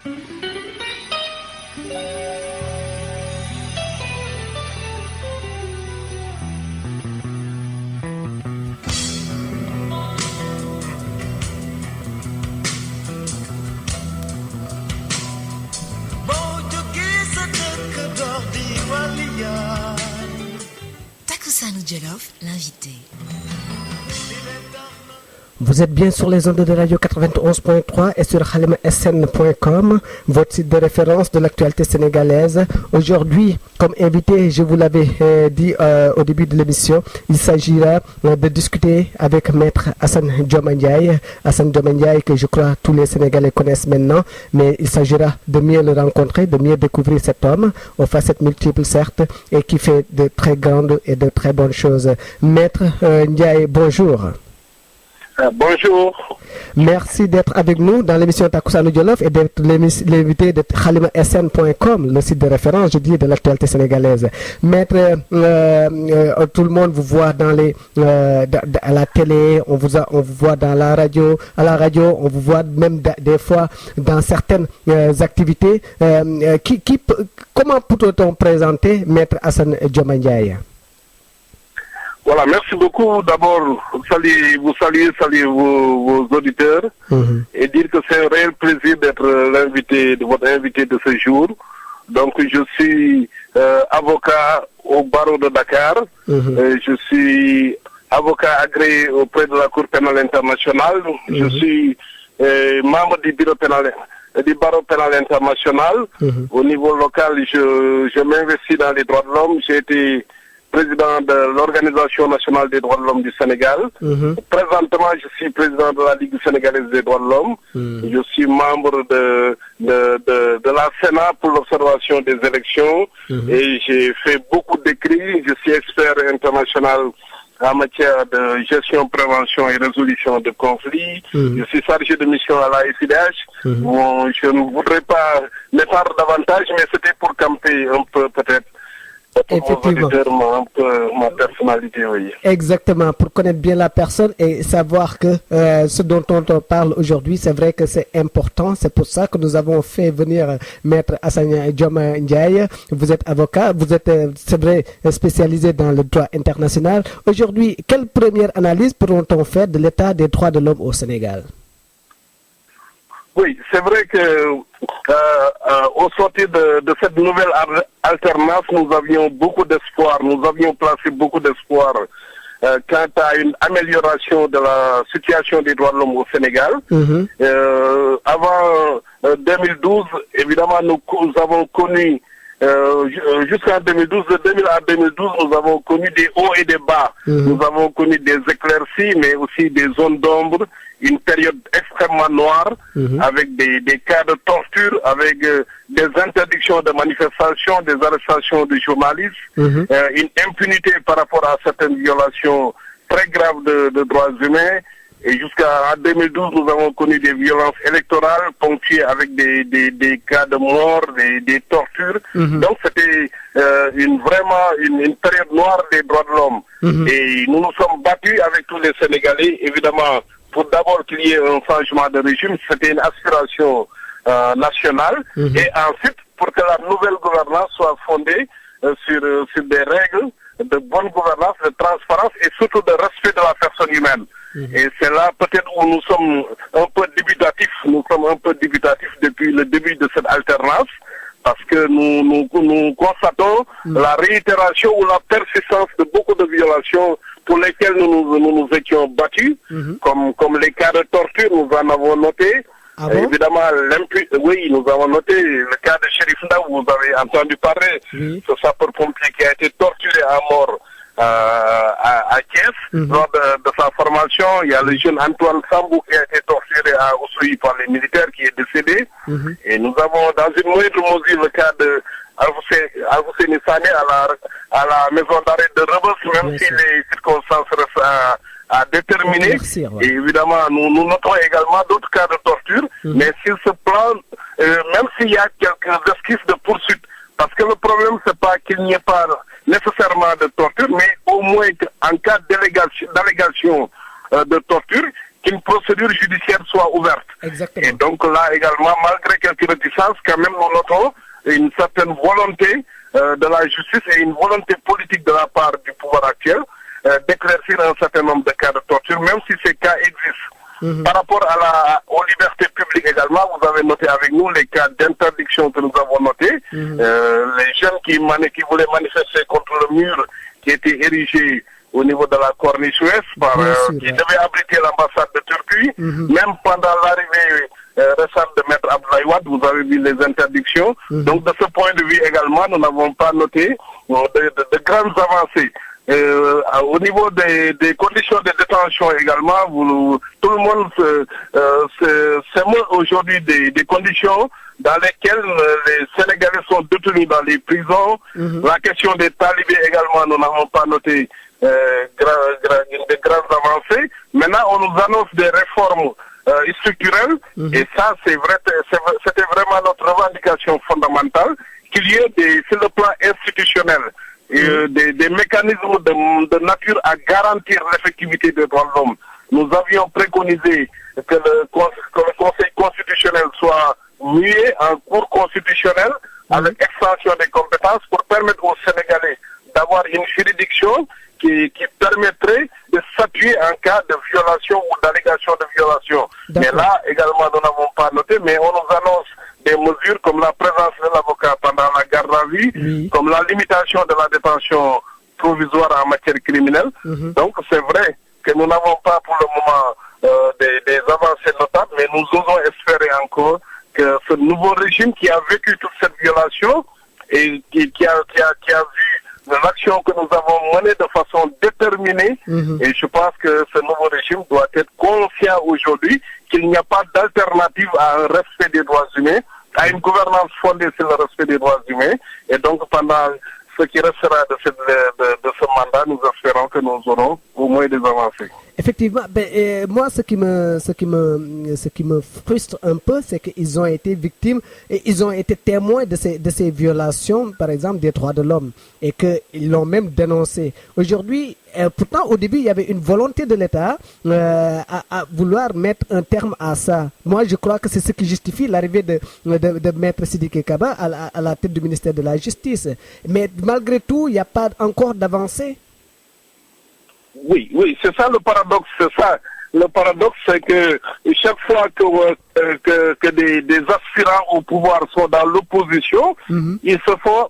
Takusanu Jollof, l'invité. Vous êtes bien sur les ondes de radio 91.3 et sur halimsn.com, votre site de référence de l'actualité sénégalaise. Aujourd'hui, comme invité, je vous l'avais dit au début de l'émission, il s'agira de discuter avec Maître Assane Dioma Ndiaye. Assane Dioma Ndiaye, que je crois tous les Sénégalais connaissent maintenant, mais il s'agira de mieux le rencontrer, de mieux découvrir cet homme, aux facettes multiples certes, et qui fait de très grandes et de très bonnes choses. Maître Ndiaye, bonjour. Bonjour. Merci d'être avec nous dans l'émission Takusanu Jollof et d'être l'invité de halimsn.com, le site de référence, je dis, de l'actualité sénégalaise. Maître, tout le monde vous voit dans à la télé, on vous voit dans la radio, à la radio, on vous voit même des fois dans certaines activités. Comment peut-on présenter Maître Assane Dioma Ndiaye? Voilà, merci beaucoup. D'abord, vous saluer vos auditeurs et dire que c'est un réel plaisir d'être votre invité de ce jour. Donc, je suis avocat au barreau de Dakar. Je suis avocat agréé auprès de la Cour pénale internationale. Je suis membre du barreau pénal international. Au niveau local, je m'investis dans les droits de l'homme. J'ai été président de l'Organisation nationale des droits de l'homme du Sénégal. Présentement, je suis président de la Ligue sénégalaise des droits de l'homme. Je suis membre de la Sénat pour l'observation des élections et j'ai fait beaucoup d'écrits. Je suis expert international en matière de gestion, prévention et résolution de conflits. Je suis chargé de mission à la FIDH. Bon, je ne voudrais pas m'étendre davantage, mais c'était pour camper un peu peut-être. Effectivement. Ma personnalité, oui. Exactement, pour connaître bien la personne et savoir que ce dont on parle aujourd'hui, c'est vrai que c'est important. C'est pour ça que nous avons fait venir Maître Assane Dioma Ndiaye. Vous êtes avocat, vous êtes, c'est vrai, spécialisé dans le droit international. Aujourd'hui, quelle première analyse pourront-on faire de l'état des droits de l'homme au Sénégal? Oui, c'est vrai que au sortir de cette nouvelle alternance, nous avions beaucoup d'espoir. Nous avions placé beaucoup d'espoir quant à une amélioration de la situation des droits de l'homme au Sénégal. Avant 2012, évidemment, nous avons connu, jusqu'en 2012, de 2000 à 2012, nous avons connu des hauts et des bas. Nous avons connu des éclaircies, mais aussi des zones d'ombre. Une période extrêmement noire, avec des cas de torture, avec des interdictions de manifestations, des arrestations de journalistes, une impunité par rapport à certaines violations très graves de droits humains. Et jusqu'à 2012, nous avons connu des violences électorales ponctuées avec des cas de mort, des tortures. Donc c'était vraiment une période noire des droits de l'homme. Et nous nous sommes battus avec tous les Sénégalais, évidemment, pour d'abord qu'il y ait un changement de régime. C'était une aspiration nationale. Et ensuite, pour que la nouvelle gouvernance soit fondée sur des règles de bonne gouvernance, de transparence et surtout de respect de la personne humaine. Et c'est là peut-être où nous sommes un peu dubitatifs. Nous sommes un peu dubitatifs depuis le début de cette alternance, parce que nous constatons la réitération ou la persistance de beaucoup de violations pour lesquelles nous nous étions battus, comme les cas de torture, nous en avons noté. Ah bon? Évidemment, oui, nous avons noté le cas de Chérif Nda, vous avez entendu parler, ce sapeur-pompier qui a été torturé à mort à Thiès lors de sa formation. Il y a le jeune Antoine Sambou qui a été torturé à Oussouye par les militaires, qui est décédé. Et nous avons dans une moindre mesure le cas de Alfoussé Nissane à la maison d'arrêt de Rebeuss, même si les circonstances restent à déterminer. Et évidemment, nous notons également d'autres cas de torture, mais sur ce plan, même s'il y a quelques esquisses de poursuite, parce que le problème, c'est pas qu'il n'y ait pas nécessairement de torture, mais au moins qu'en cas d'allégation de torture, qu'une procédure judiciaire soit ouverte. Exactement. Et donc là également, malgré quelques réticences, quand même nous notons une certaine volonté de la justice et une volonté politique de la part du pouvoir actuel d'éclaircir un certain nombre de cas de torture, même si ces cas existent. Par rapport aux libertés publiques également, vous avez noté avec nous les cas d'interdiction que nous avons notés. Les jeunes qui voulaient manifester contre le mur qui était érigé au niveau de la corniche ouest, qui devait abriter l'ambassade de Turquie. Même pendant l'arrivée récente de Maître Abdoulaye Wade, vous avez vu les interdictions. Donc de ce point de vue également, nous n'avons pas noté de grandes avancées. Au niveau des conditions de détention également, tout le monde s'émeut aujourd'hui des conditions dans lesquelles les Sénégalais sont détenus dans les prisons. La question des talibés également, nous n'avons pas noté de grandes avancées. Maintenant, on nous annonce des réformes structurelles, et ça, c'était vraiment notre revendication fondamentale, qu'il y ait sur le plan institutionnel des mécanismes de nature à garantir l'effectivité des droits de l'homme. Nous avions préconisé que le Conseil constitutionnel soit mué en cour constitutionnelle avec extension des compétences pour permettre aux Sénégalais d'avoir une juridiction qui permettrait de s'appuyer en cas de violation ou d'allégation de violation. Mais là, également, nous n'avons pas noté, mais on nous annonce des mesures comme la présence de l'avocat pendant la garde à vue, comme la limitation de la détention provisoire en matière criminelle. Donc, c'est vrai que nous n'avons pas pour le moment des avancées notables, mais nous osons espérer encore que ce nouveau régime qui a vécu toute cette violation et qui a vu l'action que nous avons menée de façon déterminée, et je pense que ce nouveau régime doit être conscient aujourd'hui qu'il n'y a pas d'alternative à un respect des droits humains, à une gouvernance fondée sur le respect des droits humains, et donc pendant ce qui restera de ce mandat, nous espérons que nous aurons au moins des avancées. Effectivement, moi, ce qui me frustre un peu, c'est qu'ils ont été victimes et ils ont été témoins de ces violations, par exemple, des droits de l'homme, et qu'ils l'ont même dénoncé. Aujourd'hui, pourtant, au début, il y avait une volonté de l'État à vouloir mettre un terme à ça. Moi, je crois que c'est ce qui justifie l'arrivée de Maître Sidiki Kaba à la tête du ministère de la Justice. Mais malgré tout, il n'y a pas encore d'avancée. Oui, c'est ça le paradoxe. Le paradoxe, c'est que chaque fois que des aspirants au pouvoir sont dans l'opposition, ils se font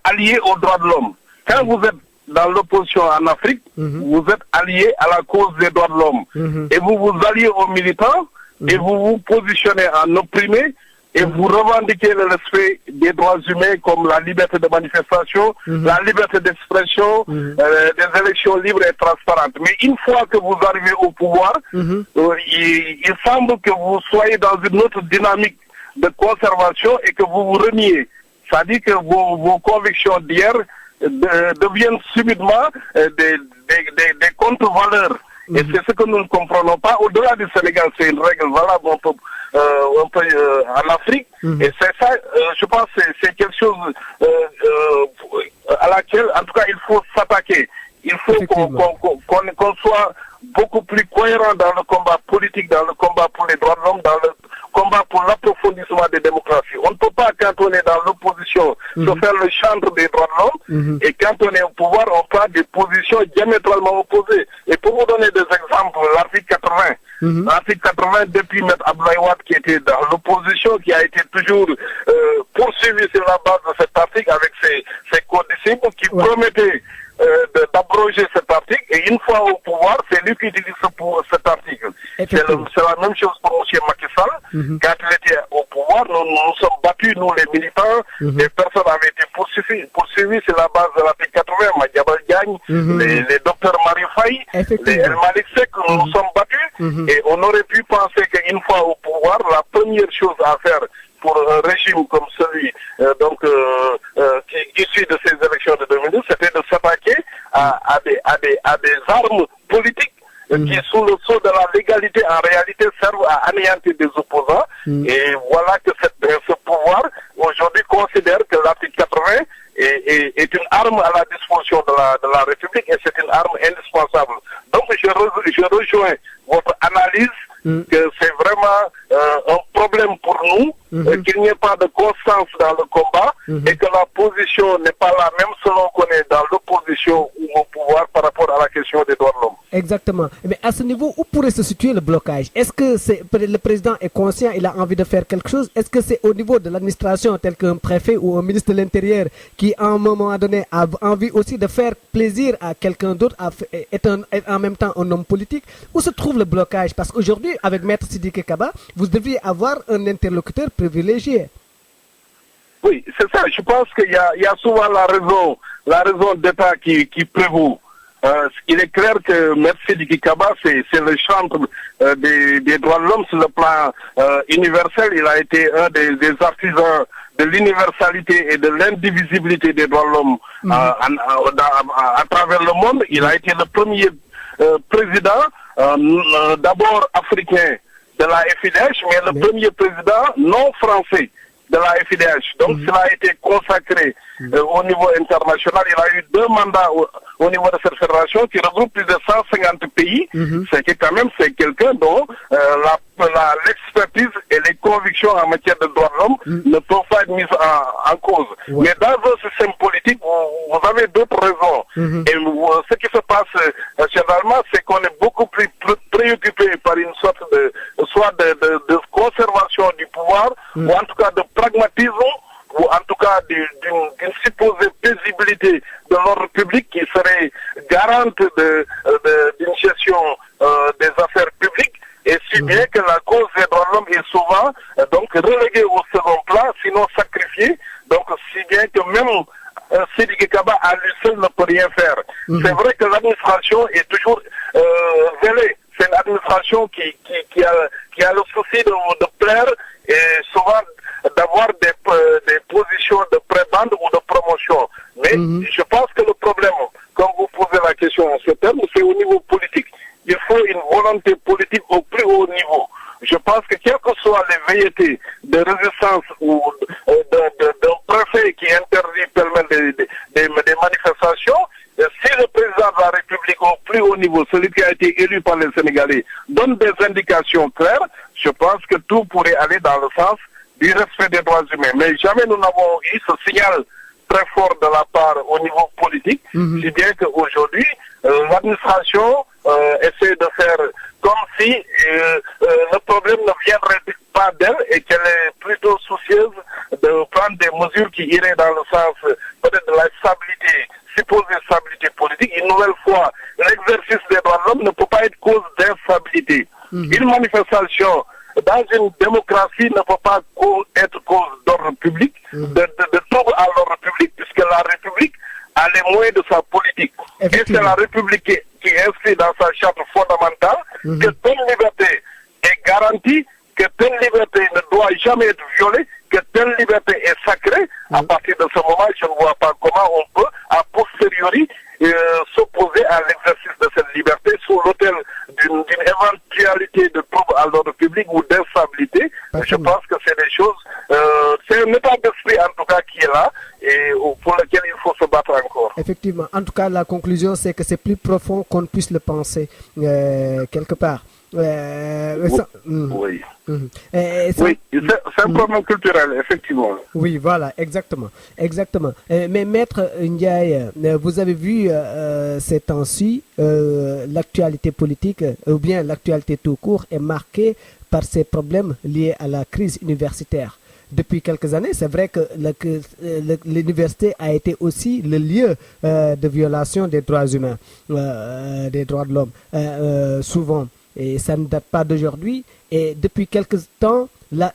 alliés aux droits de l'homme. Quand vous êtes dans l'opposition en Afrique, vous êtes alliés à la cause des droits de l'homme. Et vous vous alliez aux militants et vous vous positionnez en opprimé, et vous revendiquez le respect des droits humains comme la liberté de manifestation, la liberté d'expression, des élections libres et transparentes. Mais une fois que vous arrivez au pouvoir, il semble que vous soyez dans une autre dynamique de conservation et que vous vous reniez. C'est-à-dire que vos convictions d'hier deviennent subitement des contre-valeurs. Et c'est ce que nous ne comprenons pas. Au-delà du Sénégal, c'est une règle valable un peu en Afrique. Et c'est ça, je pense que c'est quelque chose à laquelle, en tout cas, il faut s'attaquer. Il faut qu'on soit beaucoup plus cohérent dans le combat politique, dans le combat pour les droits de l'homme, dans le combat pour l'approfondissement des démocraties. On ne peut pas, quand on est dans l'opposition, se faire le chantre des droits de l'homme, et quand on est au pouvoir, on prend des positions diamétralement opposées. Et pour vous donner des exemples, l'article 80, l'article 80, depuis M. Abdoulaye Wade, qui était dans l'opposition, qui a été toujours poursuivi sur la base de cet article avec ses condisciples qui promettaient d'abroger cet article, et une fois au pouvoir, c'est lui qui utilise cet article. C'est la même chose pour M. Macky Sall. Quand il était au pouvoir, nous sommes battus, nous les militants, les personnes avaient été poursuivies sur la base de l'article 80, Madiambal Diagne, les docteurs Marie Faye, les El Malick Seck, nous sommes battus, et on aurait pu penser qu'une fois au pouvoir, la première chose à faire pour un régime comme celui qui est issu de ces élections de 2012, c'était de s'attaquer à des armes politiques qui, sous le sceau de la légalité, en réalité servent à anéantir des opposants. Et voilà que ce pouvoir, aujourd'hui, considère que l'article 80 est une arme à la disposition de la République, et c'est une arme indispensable. Donc je rejoins votre analyse qu'il n'y ait pas de constance dans le combat et que la position n'est pas la même selon qu'on est dans l'opposition ou au pouvoir par rapport à la question des droits de l'homme. Exactement. Mais à ce niveau, où pourrait se situer le blocage? Est-ce que le président est conscient, il a envie de faire quelque chose? Est-ce que c'est au niveau de l'administration, tel qu'un préfet ou un ministre de l'Intérieur, qui à un moment donné a envie aussi de faire plaisir à quelqu'un d'autre, est en même temps un homme politique? Où se trouve le blocage? Parce qu'aujourd'hui, avec Maître Sidiki Kaba, vous deviez avoir un interlocuteur privilégié. Oui, c'est ça. Je pense qu'il y a souvent la raison d'État qui prévaut. Il est clair que M. Sidiki Kaba, c'est le chantre des droits de l'homme sur le plan universel. Il a été un des artisans de l'universalité et de l'indivisibilité des droits de l'homme à travers le monde. Il a été le premier président, d'abord africain de la FIDH, mais le premier président non français de la FIDH. Donc, cela a été consacré au niveau international. Il a eu 2 mandats au niveau de cette fédération qui regroupe plus de 150 pays. C'est que quand même, c'est quelqu'un dont l'expertise et les convictions en matière de droits de l'homme ne peuvent pas être mises en cause. Mais dans un système politique, vous avez d'autres raisons. Et ce qui se passe généralement, c'est qu'on est beaucoup plus préoccupé par une sorte de conservation du pouvoir, ou en tout cas de pragmatisme, ou en tout cas d'une supposée paisibilité de l'ordre public qui serait garante d'une gestion des affaires publiques, et si bien que la cause des droits de l'homme est souvent donc reléguée au second plan, sinon sacrifiée, donc si bien que même Sidiki Kaba à lui seul ne peut rien faire. C'est vrai que l'administration est toujours zélée. C'est une administration qui a le souci de plaire et souvent d'avoir des positions de prébande ou de promotion. Mais je pense que le problème, comme vous posez la question en ce terme, c'est au niveau politique. Il faut une volonté politique au plus haut niveau. Je pense que quelles que soient les velléités de résistance ou d'un préfet qui interdit pêle-mêle des manifestations, si le président de la République au plus haut niveau, celui qui a été élu par les Sénégalais, donne des indications claires, je pense que tout pourrait aller dans le sens du respect des droits humains. Mais jamais nous n'avons eu ce signal très fort de la part au niveau politique, si bien qu'aujourd'hui, l'administration essaie de faire comme si le problème ne viendrait pas d'elle et qu'elle est plutôt soucieuse de prendre des mesures qui iraient dans le sens peut-être de la stabilité, supposée stabilité politique. Une nouvelle fois, l'exercice des droits de l'homme ne peut pas être cause d'instabilité. Une manifestation dans une démocratie ne peut pas être cause d'ordre public, de trouble à l'ordre public, puisque la République a les moyens de sa politique. Et c'est la République qui inscrit dans sa charte fondamentale que telle liberté est garantie, que telle liberté ne doit jamais être violée, que telle liberté est sacrée. À partir de ce moment, je ne vois pas comment on peut, a posteriori, s'opposer à l'exercice de cette liberté sous l'autel d'une éventualité de trouble à l'ordre public ou d'instabilité. Je pense que c'est des choses, c'est un état d'esprit en tout cas qui est là et pour lequel il faut se battre encore. Effectivement. En tout cas, la conclusion, c'est que c'est plus profond qu'on ne puisse le penser quelque part. Oui. Oui, c'est un problème culturel, effectivement. Oui, voilà, exactement. Mais Maître Ndiaye, vous avez vu ces temps-ci, l'actualité politique, ou bien l'actualité tout court, est marquée par ces problèmes liés à la crise universitaire. Depuis quelques années, c'est vrai que l'université a été aussi le lieu de violation des droits humains, des droits de l'homme, souvent. Et ça ne date pas d'aujourd'hui. Et depuis quelques temps,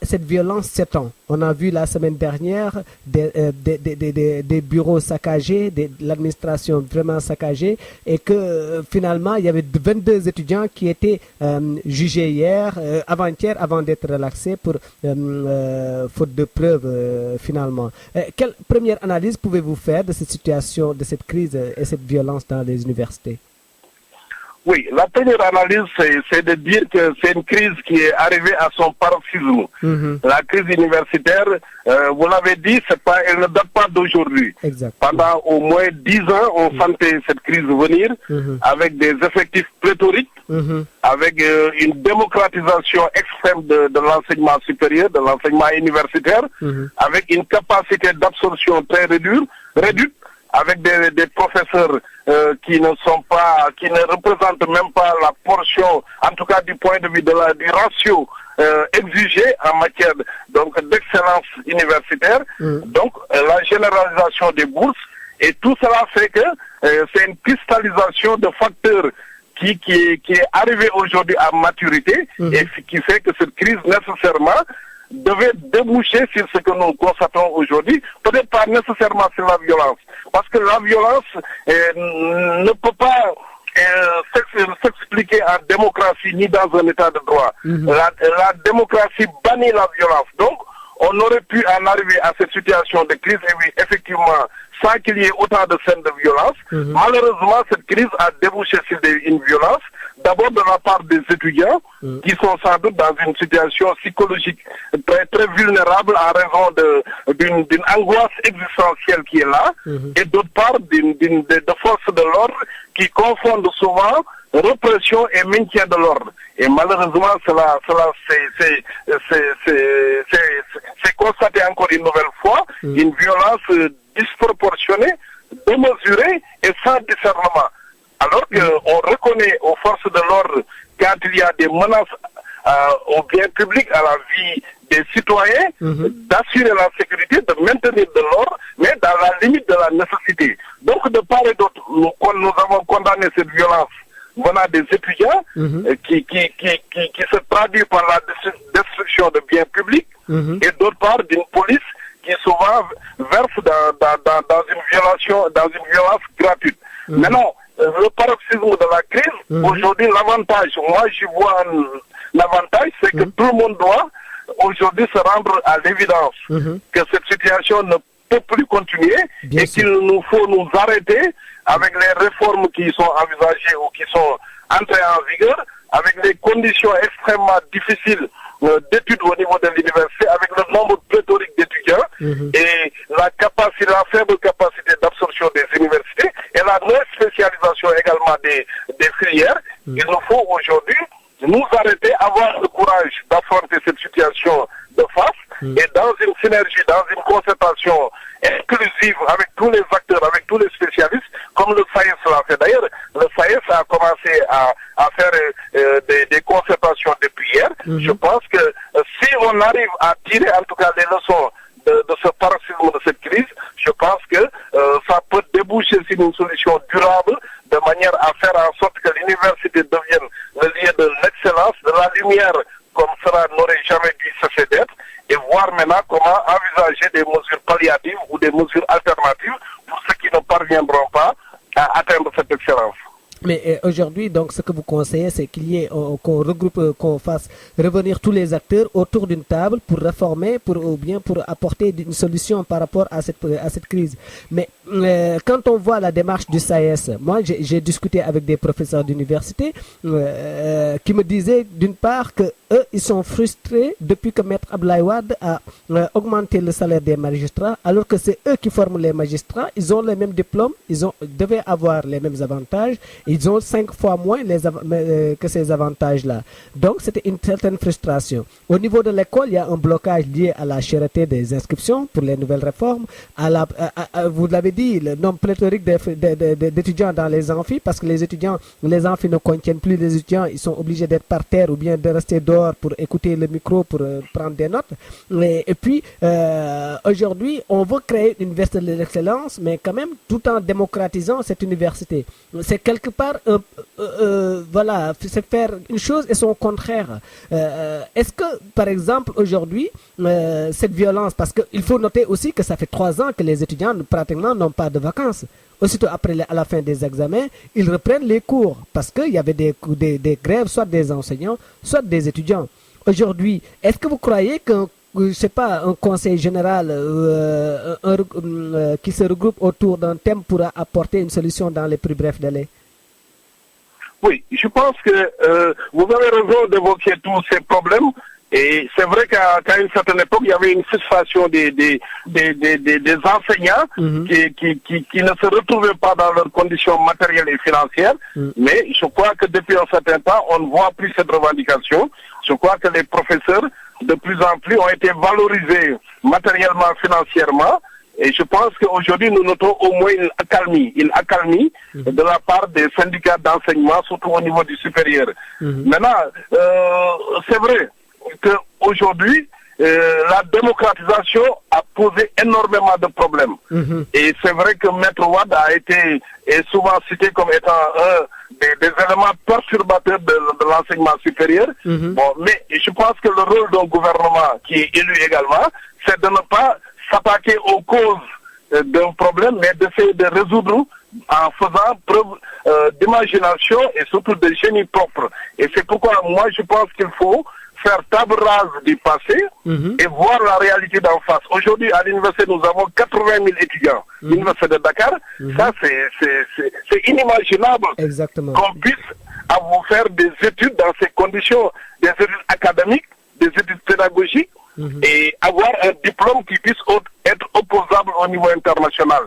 cette violence s'étend. On a vu la semaine dernière des bureaux saccagés, de l'administration vraiment saccagée, et que finalement, il y avait 22 étudiants qui étaient jugés avant-hier, avant d'être relaxés pour faute de preuves finalement. Quelle première analyse pouvez-vous faire de cette situation, de cette crise et cette violence dans les universités? Oui, la première analyse, c'est de dire que c'est une crise qui est arrivée à son paroxysme. La crise universitaire, vous l'avez dit, elle ne date pas d'aujourd'hui. Pendant au moins 10 ans, on sentait cette crise venir avec des effectifs pléthoriques, avec une démocratisation extrême de l'enseignement supérieur, de l'enseignement universitaire, avec une capacité d'absorption très réduite, avec des professeurs qui ne représentent même pas la portion, en tout cas du point de vue du ratio exigé en matière d'excellence universitaire. Donc la généralisation des bourses, et tout cela fait que c'est une cristallisation de facteurs qui est arrivée aujourd'hui à maturité et qui fait que cette crise nécessairement devait déboucher sur ce que nous constatons aujourd'hui, peut-être pas nécessairement sur la violence, parce que la violence ne peut pas s'expliquer en démocratie ni dans un état de droit. La démocratie bannit la violence. Donc, on aurait pu en arriver à cette situation de crise, et oui, effectivement, sans qu'il y ait autant de scènes de violence. Malheureusement, cette crise a débouché sur une violence, d'abord de la part des étudiants, qui sont sans doute dans une situation psychologique très, très vulnérable en raison d'une angoisse existentielle qui est là, et d'autre part de forces de l'ordre qui confondent souvent répression et maintien de l'ordre. Et malheureusement, cela c'est constaté encore une nouvelle fois, une violence disproportionnée, démesurée et sans discernement. Alors qu'on reconnaît aux forces de l'ordre, quand il y a des menaces au bien public, à la vie des citoyens, d'assurer la sécurité, de maintenir de l'ordre, mais dans la limite de la nécessité. Donc, de part et d'autre, nous avons condamné cette violence venant des étudiants qui se traduit par la destruction de biens publics, et d'autre part d'une police qui souvent verse dans une violence gratuite. Maintenant, le paroxysme de la crise, aujourd'hui, l'avantage, moi j'y vois un avantage, c'est que tout le monde doit aujourd'hui se rendre à l'évidence que cette situation ne peut plus continuer et qu'il nous faut nous arrêter avec les réformes qui sont envisagées ou qui sont entrées en vigueur, avec les conditions extrêmement difficiles d'études au niveau de l'université, avec le nombre pléthorique d'étudiants et la faible capacité d'absorption des universités et la non-spécialisation également des filières. Il nous faut aujourd'hui nous arrêter, avoir le courage d'affronter cette situation de face et dans une synergie, dans une concertation exclusive avec tous les acteurs, avec tous les spécialistes, comme le SAES l'a fait. D'ailleurs, le SAES a commencé à faire des concertations depuis hier. Je pense que si on arrive à tirer en tout cas les leçons de ce paroxysme de cette crise, je pense que ça peut déboucher sur une solution durable de manière à faire en sorte que l'université devienne le lieu de l'excellence, de la lumière, comme cela n'aurait jamais dû cesser d'être, et voir maintenant comment envisager des mesures palliatives ou des mesures alternatives pour ceux qui ne parviendront pas à atteindre cette excellence. Mais aujourd'hui, donc, ce que vous conseillez, c'est qu'il y ait, qu'on regroupe, qu'on fasse revenir tous les acteurs autour d'une table pour réformer, ou bien pour apporter une solution par rapport à cette crise. Mais quand on voit la démarche du SAES, moi, j'ai discuté avec des professeurs d'université qui me disaient, d'une part, que eux, ils sont frustrés depuis que Maître Abdoulaye Wade a augmenté le salaire des magistrats, alors que c'est eux qui forment les magistrats. Ils ont les mêmes diplômes, devaient avoir les mêmes avantages. Ils ont 5 fois moins que ces avantages-là. Donc, c'était une certaine frustration. Au niveau de l'école, il y a un blocage lié à la cherté des inscriptions pour les nouvelles réformes. Vous l'avez dit, le nombre pléthorique d'étudiants dans les amphis, parce que les amphis ne contiennent plus les étudiants, ils sont obligés d'être par terre ou bien de rester dehors pour écouter le micro, pour prendre des notes. Et puis, aujourd'hui, on veut créer une université de l'excellence, mais quand même, tout en démocratisant cette université. C'est quelque part, voilà, c'est faire une chose et son contraire. Est-ce que, par exemple, aujourd'hui, cette violence, parce qu'il faut noter aussi que ça fait 3 ans que les étudiants pratiquement n'ont pas de vacances. Aussitôt à la fin des examens, ils reprennent les cours parce qu'il y avait des grèves, soit des enseignants, soit des étudiants. Aujourd'hui, est-ce que vous croyez qu'un conseil général qui se regroupe autour d'un thème pourra apporter une solution dans les plus brefs délais? Oui, je pense que vous avez raison d'évoquer tous ces problèmes. Et c'est vrai qu'à une certaine époque, il y avait une frustration des enseignants qui ne se retrouvaient pas dans leurs conditions matérielles et financières. Mais je crois que depuis un certain temps, on ne voit plus cette revendication. Je crois que les professeurs, de plus en plus, ont été valorisés matériellement, financièrement. Et je pense qu'aujourd'hui, nous notons au moins une accalmie de la part des syndicats d'enseignement, surtout au niveau du supérieur. Maintenant, c'est vrai qu'aujourd'hui, la démocratisation a posé énormément de problèmes. Et c'est vrai que Maître Wade est souvent cité comme étant un des éléments perturbateurs de l'enseignement supérieur. Bon, mais je pense que le rôle d'un gouvernement qui est élu également, c'est de ne pas s'attaquer aux causes d'un problème, mais d'essayer de résoudre en faisant preuve d'imagination et surtout de génie propre. Et c'est pourquoi moi je pense qu'il faut faire table rase du passé et voir la réalité d'en face. Aujourd'hui, à l'université, nous avons 80 000 étudiants. L'université de Dakar, ça c'est inimaginable qu'on puisse faire des études dans ces conditions, des études académiques, des études pédagogiques, et avoir un diplôme qui puisse être opposable au niveau international.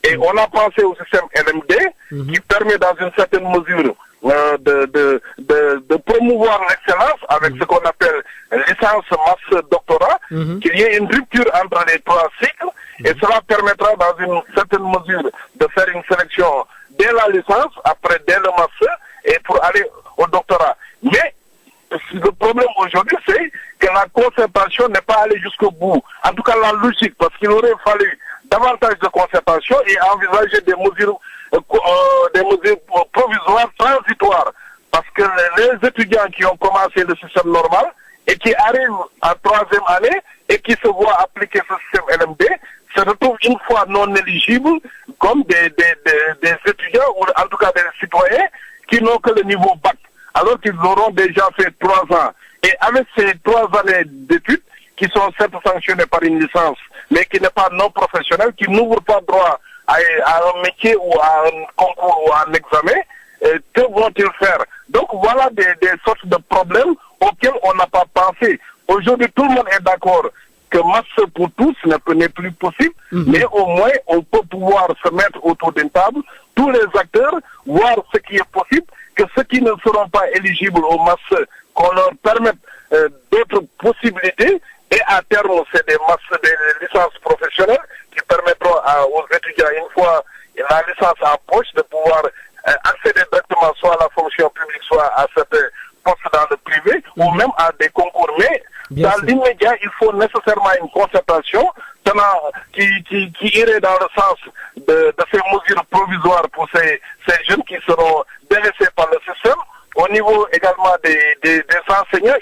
Et on a pensé au système LMD qui permet dans une certaine mesure de promouvoir l'excellence avec ce qu'on appelle licence, master, doctorat, qu'il y ait une rupture entre les trois cycles, et cela permettra dans une certaine mesure de faire une sélection dès la licence, après dès le master, et pour aller au doctorat. Mais le problème aujourd'hui, c'est que la concertation n'est pas allée jusqu'au bout. En tout cas, la logique, parce qu'il aurait fallu davantage de concertation et envisager des mesures provisoires, transitoires. Parce que les étudiants qui ont commencé le système normal et qui arrivent en troisième année et qui se voient appliquer ce système LMD se retrouvent une fois non éligibles comme des étudiants, ou en tout cas des citoyens, qui n'ont que le niveau bac, alors qu'ils auront déjà fait 3 ans. Et avec ces 3 années d'études, qui sont certes sanctionnées par une licence, mais qui n'est pas non professionnelle, qui n'ouvre pas droit à un métier ou à un concours ou à un examen, que vont-ils faire? Donc voilà des sortes de problèmes auxquels on n'a pas pensé. Aujourd'hui, tout le monde est d'accord que master pour tous n'est plus possible, mais au moins on peut pouvoir se mettre autour d'une table, tous les acteurs, voir ce qui est possible, que ceux qui ne seront pas éligibles au master, qu'on leur permette d'autres possibilités, et à terme, c'est des licences professionnelles qui permettront aux étudiants, une fois la licence en poche, de pouvoir accéder directement soit à la fonction publique, soit à certains postes dans le privé, ou même à des concours. Mais dans l'immédiat, il faut nécessairement une concertation qui irait dans le sens de ces mesures provisoires pour ces jeunes qui seront délaissés par le système. Au niveau également des enseignants,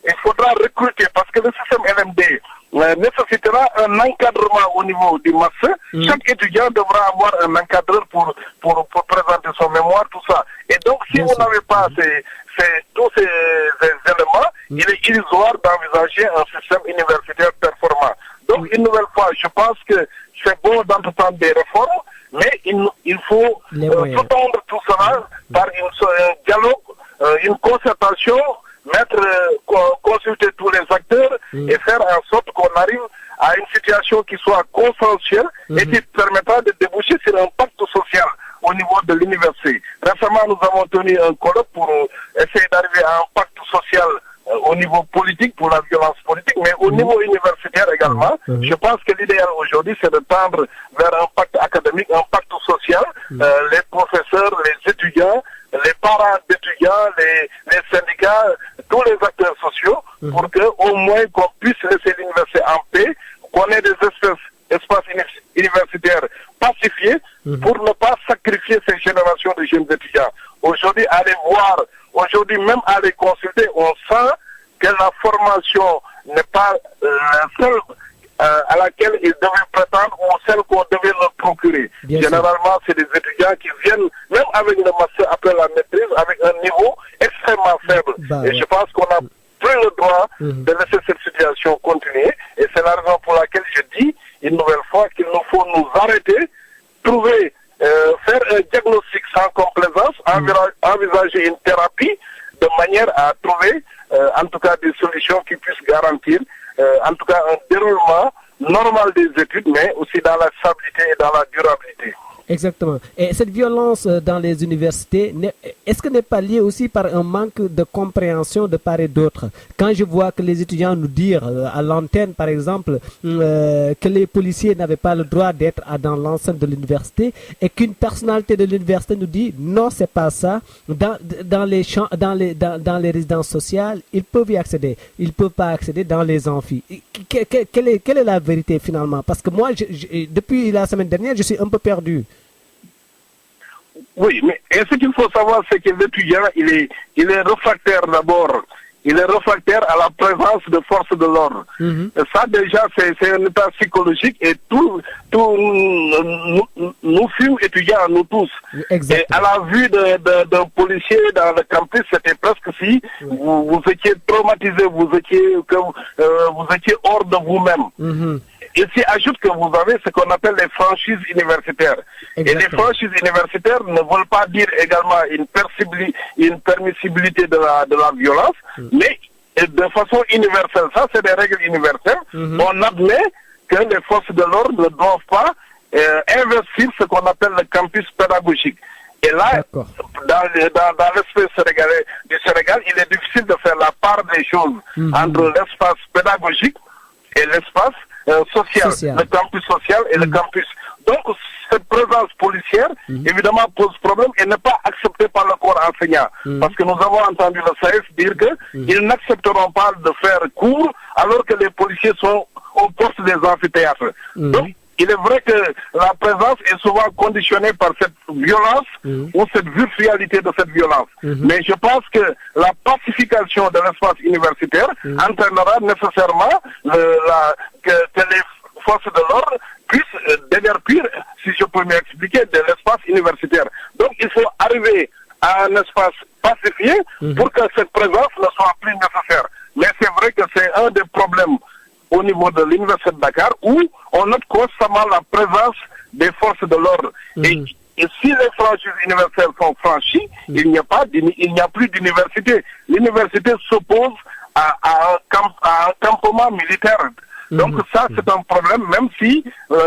il faudra recruter, parce que le système LMD nécessitera un encadrement au niveau du master. Chaque étudiant devra avoir un encadreur pour présenter son mémoire, tout ça. Et donc, si vous n'avez pas tous ces éléments, il est illusoire d'envisager un système universitaire performant. Donc, une nouvelle fois, je pense que c'est bon d'entreprendre des réformes, mais il faut sous-tendre tout cela par un dialogue, une concertation, consulter tous les acteurs et faire en sorte qu'on arrive à une situation qui soit consensuelle et qui permettra de déboucher sur un pacte social au niveau de l'université. Récemment, nous avons tenu un colloque pour essayer d'arriver à un pacte social au niveau politique, pour la violence politique, mais au niveau universitaire également. Je pense que l'idéal aujourd'hui, c'est de tendre vers un pacte académique, un pacte social. Les professeurs, les étudiants, les parents d'étudiants, les syndicats, tous les acteurs sociaux, pour qu'au moins qu'on puisse laisser l'université en paix, qu'on ait des espaces universitaires pacifiés, pour ne pas sacrifier ces générations de jeunes étudiants. Aujourd'hui, aller voir, aujourd'hui même aller consulter, on sent que la formation n'est pas la seule à laquelle ils devaient prétendre ou celle qu'on devait leur procurer. Généralement, c'est des étudiants qui viennent, même avec le master après la maîtrise, avec un niveau extrêmement faible. Et je pense qu'on a plus le droit de laisser cette situation continuer. Et c'est la raison pour laquelle je dis une nouvelle fois qu'il nous faut nous arrêter, trouver, faire un diagnostic sans complaisance, envisager normale des études, mais aussi dans la stabilité et dans la durabilité. Exactement. Et cette violence dans les universités, est-ce que n'est pas liée aussi par un manque de compréhension de part et d'autre? Quand je vois que les étudiants nous disent à l'antenne, par exemple, que les policiers n'avaient pas le droit d'être dans l'enceinte de l'université et qu'une personnalité de l'université nous dit non, c'est pas ça. Dans les résidences sociales, ils peuvent y accéder. Ils ne peuvent pas accéder dans les amphis. Quelle est la vérité finalement? Parce que moi, depuis la semaine dernière, je suis un peu perdu. Oui, mais ce qu'il faut savoir, c'est que l'étudiant, il est réfractaire d'abord. Il est réfractaire à la présence de forces de l'ordre. Et ça, déjà, c'est un état psychologique et nous films étudiants, nous tous. Exactement. Et à la vue d'un policier dans le campus, c'était presque si vous étiez traumatisé, vous étiez hors de vous-même. Et s'y ajoute que vous avez ce qu'on appelle les franchises universitaires. Exactement. Et les franchises universitaires ne veulent pas dire également une permissibilité de la violence, mais de façon universelle. Ça, c'est des règles universelles. On admet que les forces de l'ordre ne doivent pas investir ce qu'on appelle le campus pédagogique. Et là, dans l'esprit sénégalais du Sénégal, il est difficile de faire la part des choses entre l'espace pédagogique et l'espace social, le campus social et le campus. Donc, cette présence policière, évidemment, pose problème et n'est pas acceptée par le corps enseignant. Parce que nous avons entendu le SAES dire qu'ils n'accepteront pas de faire cours alors que les policiers sont aux portes des amphithéâtres. Donc, il est vrai que la présence est souvent conditionnée par cette violence ou cette virtualité de cette violence. Mais je pense que la pacification de l'espace universitaire entraînera nécessairement que les forces de l'ordre puissent déguerpir, si je peux m'expliquer, de l'espace universitaire. Donc il faut arriver à un espace pacifié pour que cette présence ne soit plus nécessaire. Mais c'est vrai que c'est un des problèmes au niveau de l'Université de Dakar, où on note constamment la présence des forces de l'ordre. Et si les franchises universelles sont franchies, il n'y a plus d'université. L'université s'oppose à un campement militaire. Donc ça, c'est un problème, même si le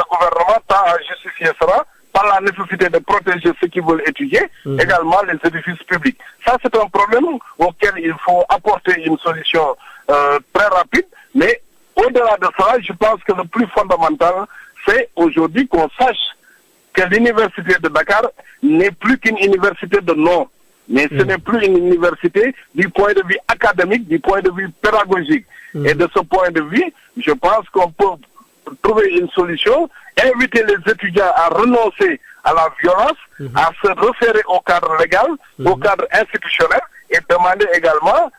gouvernement tend à justifier cela par la nécessité de protéger ceux qui veulent étudier, également les édifices publics. Ça, c'est un problème auquel il faut apporter une solution très rapide, mais au-delà de cela, je pense que le plus fondamental, c'est aujourd'hui qu'on sache que l'université de Dakar n'est plus qu'une université de nom, mais ce n'est plus une université du point de vue académique, du point de vue pédagogique. Et de ce point de vue, je pense qu'on peut trouver une solution, inviter les étudiants à renoncer à la violence, à se référer au cadre légal, au cadre institutionnel, et demander également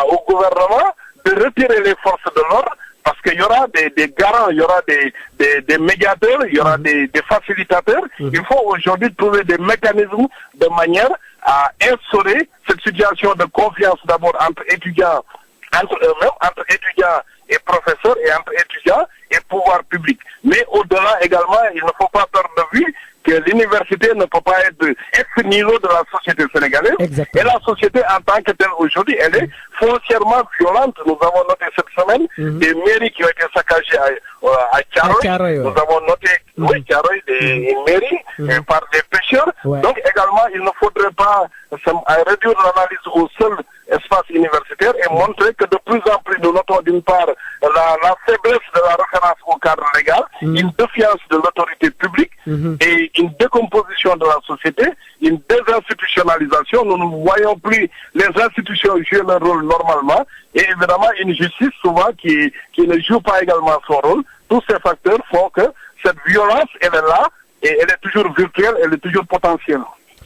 au gouvernement de retirer les forces de l'ordre, parce qu'il y aura des garants, il y aura des médiateurs, il y aura des facilitateurs. Il faut aujourd'hui trouver des mécanismes de manière à instaurer cette situation de confiance d'abord entre étudiants, entre eux-mêmes, entre étudiants et professeurs, et entre étudiants et pouvoir public. Mais au-delà également, il ne faut pas perdre de vue que l'université ne peut pas être ex nihilo de la société sénégalaise. Exactement. Et la société en tant que telle aujourd'hui, elle est foncièrement violente. Nous avons noté cette semaine des mairies qui ont été saccagées à Thiaroye. Nous avons noté Thiaroye, des mairies par des pêcheurs. Donc également, il ne faudrait pas réduire l'analyse au seul espace universitaire et montrer que de plus en plus nous notons d'une part la faiblesse de la référence au cadre légal, une défiance de l'autorité publique et une décomposition de la société, une désinstitutionnalisation. Nous ne voyons plus les institutions jouer leur rôle normalement et évidemment une justice souvent qui ne joue pas également son rôle. Tous ces facteurs font que cette violence, elle est là et elle est toujours virtuelle, elle est toujours potentielle.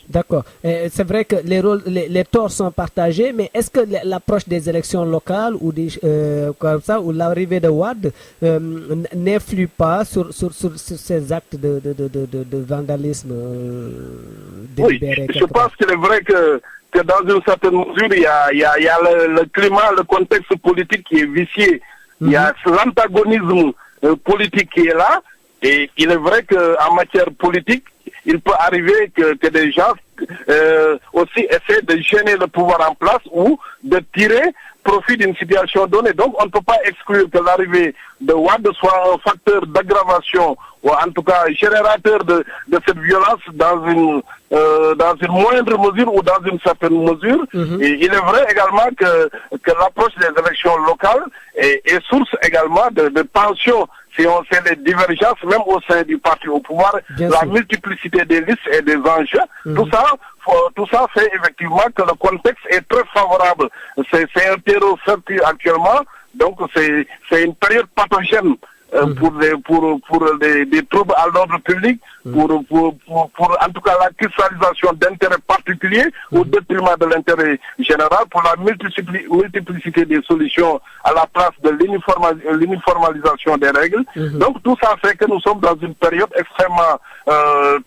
D'accord. C'est vrai que les torts sont partagés, mais est-ce que l'approche des élections locales ou comme ça, ou l'arrivée de Wade n'influe pas sur ces actes de vandalisme délibéré? Oui, je pense qu'il est vrai que dans une certaine mesure, il y a le climat, le contexte politique qui est vicié. Il y a l'antagonisme politique qui est là. Et il est vrai qu'en matière politique, il peut arriver que des gens aussi essaient de gêner le pouvoir en place ou de tirer profit d'une situation donnée. Donc on ne peut pas exclure que l'arrivée de Wade soit un facteur d'aggravation, ou en tout cas générateur de cette violence dans une moindre mesure ou dans une certaine mesure. Et il est vrai également que l'approche des élections locales est source également de tensions, si on sait les divergences, même au sein du parti au pouvoir, la multiplicité des listes et des enjeux. Tout ça fait effectivement que le contexte est très favorable. C'est un terreau fertile actuellement, donc c'est une période pathogène pour des troubles à l'ordre public, pour en tout cas la cristallisation d'intérêts particuliers au détriment de l'intérêt général, pour la multiplicité des solutions à la place de l'uniformisation des règles. Donc tout ça fait que nous sommes dans une période extrêmement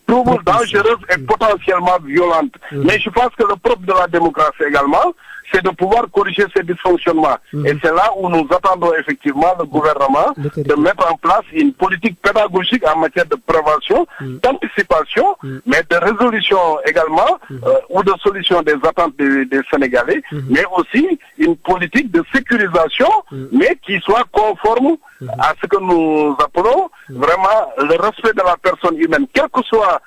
trouble, dangereuse et potentiellement violente. Mais je pense que le propre de la démocratie également, c'est de pouvoir corriger ces dysfonctionnements. Et c'est là où nous attendons effectivement le gouvernement de mettre en place une politique pédagogique en matière de prévention, d'anticipation, mais de résolution également, ou de solution des attentes des Sénégalais, mais aussi une politique de sécurisation, mais qui soit conforme à ce que nous appelons vraiment le respect de la personne humaine, quelles que soient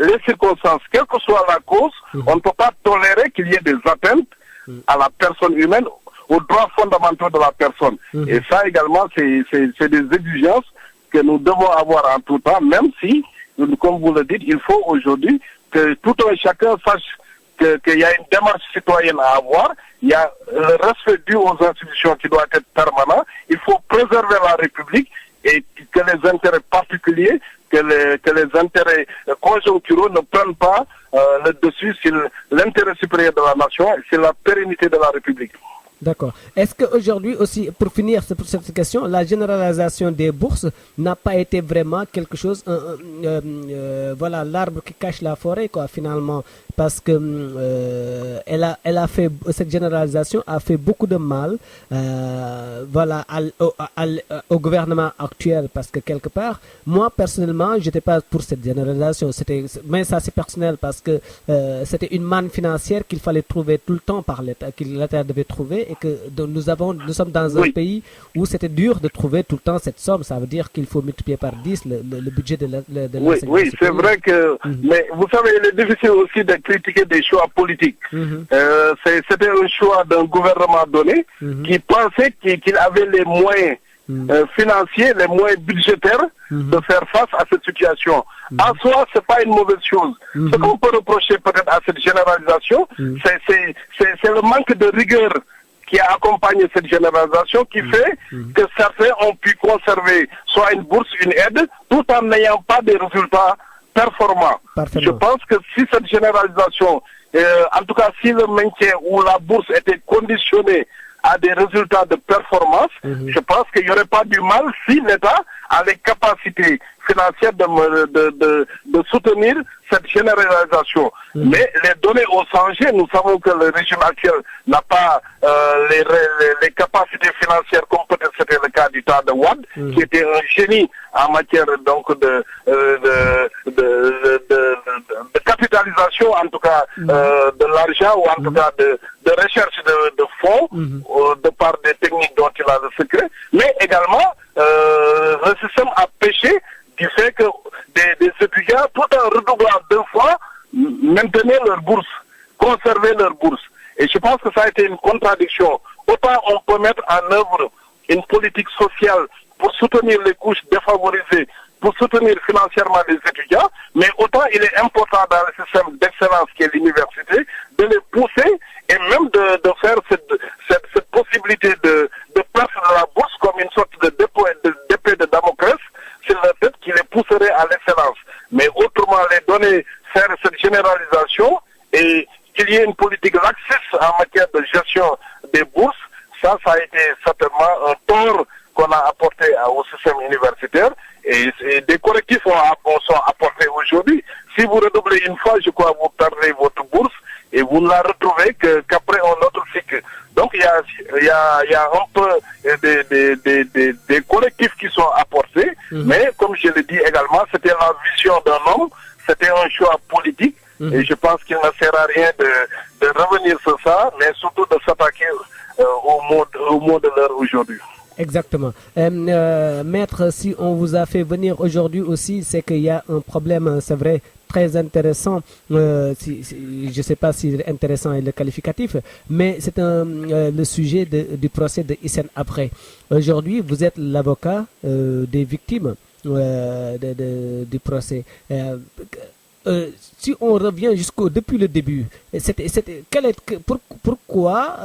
les circonstances, quelle que soit la cause. On ne peut pas tolérer qu'il y ait des atteintes à la personne humaine, aux droits fondamentaux de la personne. Et ça également, c'est des exigences que nous devons avoir en tout temps, même si, comme vous le dites, il faut aujourd'hui que tout un chacun sache qu'il y a une démarche citoyenne à avoir, il y a le respect dû aux institutions qui doit être permanent, il faut préserver la République et que les intérêts particuliers, que les intérêts conjoncturaux ne prennent pas le dessus sur l'intérêt supérieur de la nation et sur la pérennité de la République. D'accord. Est-ce qu'aujourd'hui aussi, pour finir pour cette question, la généralisation des bourses n'a pas été vraiment quelque chose, voilà, l'arbre qui cache la forêt, quoi, finalement, parce que elle a fait, cette généralisation a fait beaucoup de mal, voilà, au gouvernement actuel, parce que quelque part, moi personnellement, j'étais pas pour cette généralisation, mais ça c'est personnel, parce que c'était une manne financière qu'il fallait trouver tout le temps par l'État, que l'État devait trouver. Et que nous sommes dans un pays où c'était dur de trouver tout le temps cette somme. Ça veut dire qu'il faut multiplier par 10 le budget de l'enseignement. Oui, c'est vrai que... Mais vous savez, il est difficile aussi de critiquer des choix politiques. C'était un choix d'un gouvernement donné qui pensait qu'il avait les moyens financiers, les moyens budgétaires de faire face à cette situation. En soi, c'est pas une mauvaise chose. Ce qu'on peut reprocher peut-être à cette généralisation, c'est le manque de rigueur qui a accompagné cette généralisation, qui fait que certains ont pu conserver soit une bourse, une aide, tout en n'ayant pas des résultats performants. Je pense que si cette généralisation, en tout cas si le maintien ou la bourse était conditionnée à des résultats de performance, je pense qu'il n'y aurait pas du mal si l'État a les capacités financières de soutenir cette généralisation. Mais les données ont changé. Nous savons que le régime actuel n'a pas les capacités financières comme peut-être c'était le cas du temps de Wade, qui était un génie en matière donc de capitalisation, en tout cas de l'argent, ou en tout cas de recherche de fonds, de par des techniques dont il a le secret. Mais également, le système a péché du fait que des étudiants, tout en redoublant 2 fois, maintenaient leur bourse, conservaient leur bourse. Et je pense que ça a été une contradiction. Autant on peut mettre en œuvre une politique sociale pour soutenir les couches défavorisées, pour soutenir financièrement les étudiants, mais autant il est important dans le système d'excellence qui est l'université, de les pousser et même de faire cette possibilité de place de la bourse comme une sorte d'épée de Damoclès sur la tête qui les pousserait à l'excellence. Mais autrement, les donner, faire cette généralisation et qu'il y ait une politique laxiste en matière de gestion des bourses, ça a été certainement un tort qu'on a apporté au système universitaire, et des correctifs sont apportés aujourd'hui. Si vous redoublez une fois, je crois que vous perdrez votre bourse et vous ne la retrouvez qu'après un autre cycle. Donc il y a un peu des correctifs qui sont apportés, mais comme je l'ai dit également, c'était la vision d'un homme, c'était un choix politique, et je pense qu'il ne sert à rien de revenir sur ça, mais surtout de s'attaquer au mot de l'heure aujourd'hui. Exactement. Maître, si on vous a fait venir aujourd'hui aussi, c'est qu'il y a un problème, c'est vrai, très intéressant. Je ne sais pas si intéressant est le qualificatif, mais c'est le sujet du procès de Hissène Habré. Aujourd'hui, vous êtes l'avocat des victimes du procès. Si on revient depuis le début, pourquoi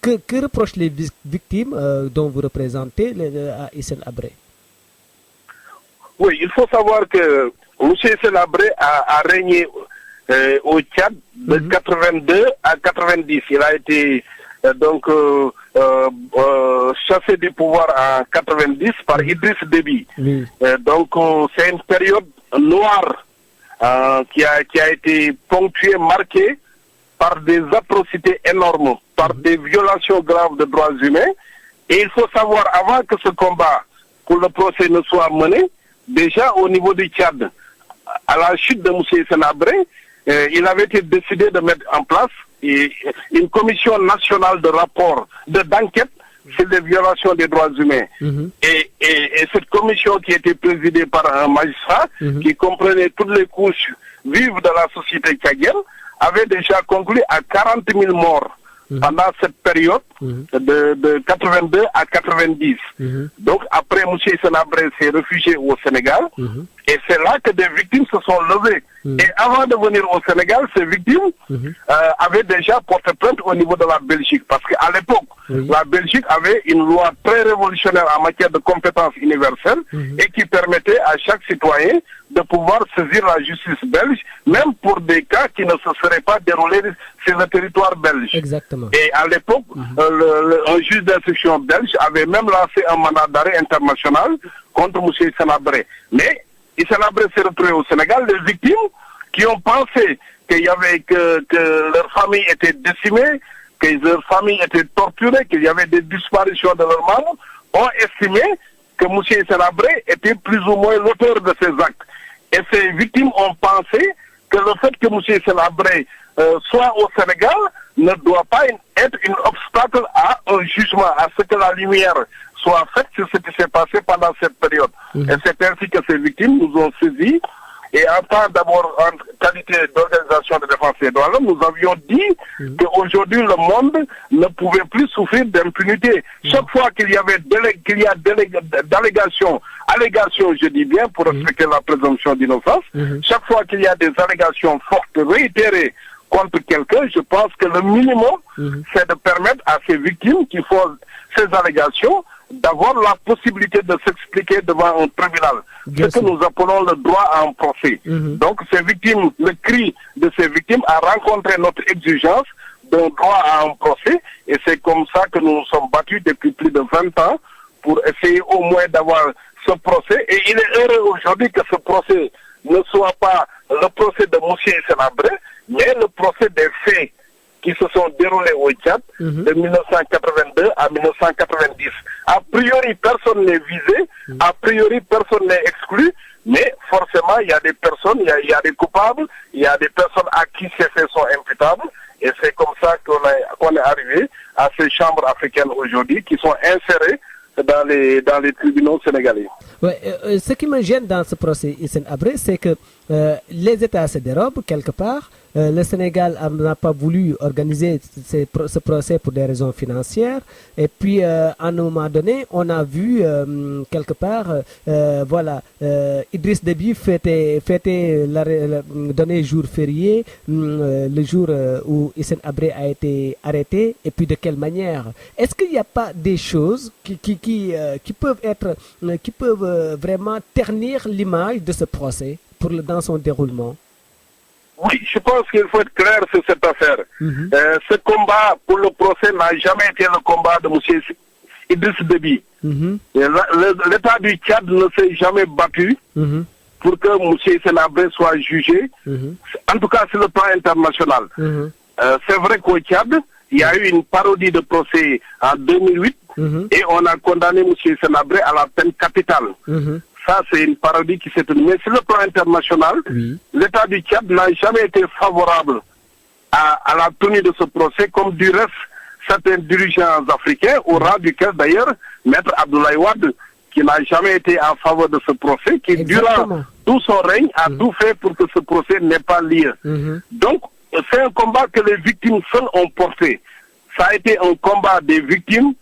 que reprochent les victimes dont vous représentez à Hissène Habré? Oui, il faut savoir que M. Hissène Habré a régné au Tchad de 82 à 90. Il a été chassé du pouvoir en 90 par Idriss Déby. Donc c'est une période noire qui a été ponctuée, marquée par des atrocités énormes, par des violations graves de droits humains. Et il faut savoir, avant que ce combat pour le procès ne soit mené, déjà au niveau du Tchad, à la chute de M. Hissène Habré, il avait été décidé de mettre en place une commission nationale de rapport, d'enquête sur les violations des droits humains. Et cette commission qui était présidée par un magistrat, qui comprenait toutes les couches vives de la société tchadienne, avait déjà conclu à 40 000 morts pendant cette période de 82 à 90. Donc après, M. Hissène Habré s'est réfugié au Sénégal, et c'est là que des victimes se sont levées. Et avant de venir au Sénégal, ces victimes avaient déjà porté plainte au niveau de la Belgique, parce qu'à l'époque, la Belgique avait une loi très révolutionnaire en matière de compétences universelles et qui permettait à chaque citoyen de pouvoir saisir la justice belge, même pour des cas qui ne se seraient pas déroulés sur le territoire belge. Exactement. Et à l'époque, un juge d'instruction belge avait même lancé un mandat d'arrêt international contre M. Hissène Habré. Mais Hissène Habré s'est retrouvé au Sénégal. Les victimes qui ont pensé que leur famille était décimée, que leur famille était torturée, qu'il y avait des disparitions de leurs membres, ont estimé que M. Hissène Habré était plus ou moins l'auteur de ces actes. Et ces victimes ont pensé que le fait que M. Hissène Habré soit au Sénégal ne doit pas être un obstacle à un jugement, à ce que la lumière soit faite sur ce qui s'est passé pendant cette période. Et c'est ainsi que ces victimes nous ont saisis. Et en tant d'abord en qualité d'organisation de défense des droits de l'homme, nous avions dit qu'aujourd'hui le monde ne pouvait plus souffrir d'impunité. Chaque fois qu'il y avait allégations, je dis bien pour respecter la présomption d'innocence, chaque fois qu'il y a des allégations fortes réitérées contre quelqu'un, je pense que le minimum, c'est de permettre à ces victimes qui font ces allégations d'avoir la possibilité de s'expliquer devant un tribunal. Ce que nous appelons le droit à un procès. Donc ces victimes, le cri de ces victimes a rencontré notre exigence d'un droit à un procès, et c'est comme ça que nous nous sommes battus depuis plus de 20 ans pour essayer au moins d'avoir ce procès. Et il est heureux aujourd'hui que ce procès ne soit pas le procès de M. Hissène Habré, mais le procès des faits qui se sont déroulés au Tchad de 1982 à 1990. A priori, personne n'est visé, a priori, personne n'est exclu, mais forcément, il y a des personnes, il y a des coupables, il y a des personnes à qui ces faits sont imputables, et c'est comme ça qu'on est arrivé à ces chambres africaines aujourd'hui qui sont insérées dans les tribunaux sénégalais. Ouais, ce qui me gêne dans ce procès Hissène Habré, c'est que les États se dérobent quelque part. Le Sénégal n'a pas voulu organiser ce procès pour des raisons financières. Et puis, à un moment donné, on a vu quelque part, Idriss Déby donner jour férié, le jour où Hissène Habré a été arrêté, et puis de quelle manière. Est-ce qu'il n'y a pas des choses qui peuvent vraiment ternir l'image de ce procès dans son déroulement? Oui, je pense qu'il faut être clair sur cette affaire. Ce combat pour le procès n'a jamais été le combat de M. Idriss Déby. L'État du Tchad ne s'est jamais battu pour que M. Hissène Habré soit jugé, en tout cas sur le plan international. C'est vrai qu'au Tchad, il y a eu une parodie de procès en 2008 et on a condamné M. Hissène Habré à la peine capitale. Ça, c'est une parodie qui s'est tenue. Mais sur le plan international, l'État du Tchad n'a jamais été favorable à la tenue de ce procès, comme du reste, certains dirigeants africains, au rang duquel d'ailleurs Maître Abdoulaye Wade, qui n'a jamais été en faveur de ce procès, qui durant tout son règne a tout fait pour que ce procès n'ait pas lieu. Donc, c'est un combat que les victimes seules ont porté. Ça a été un combat des victimes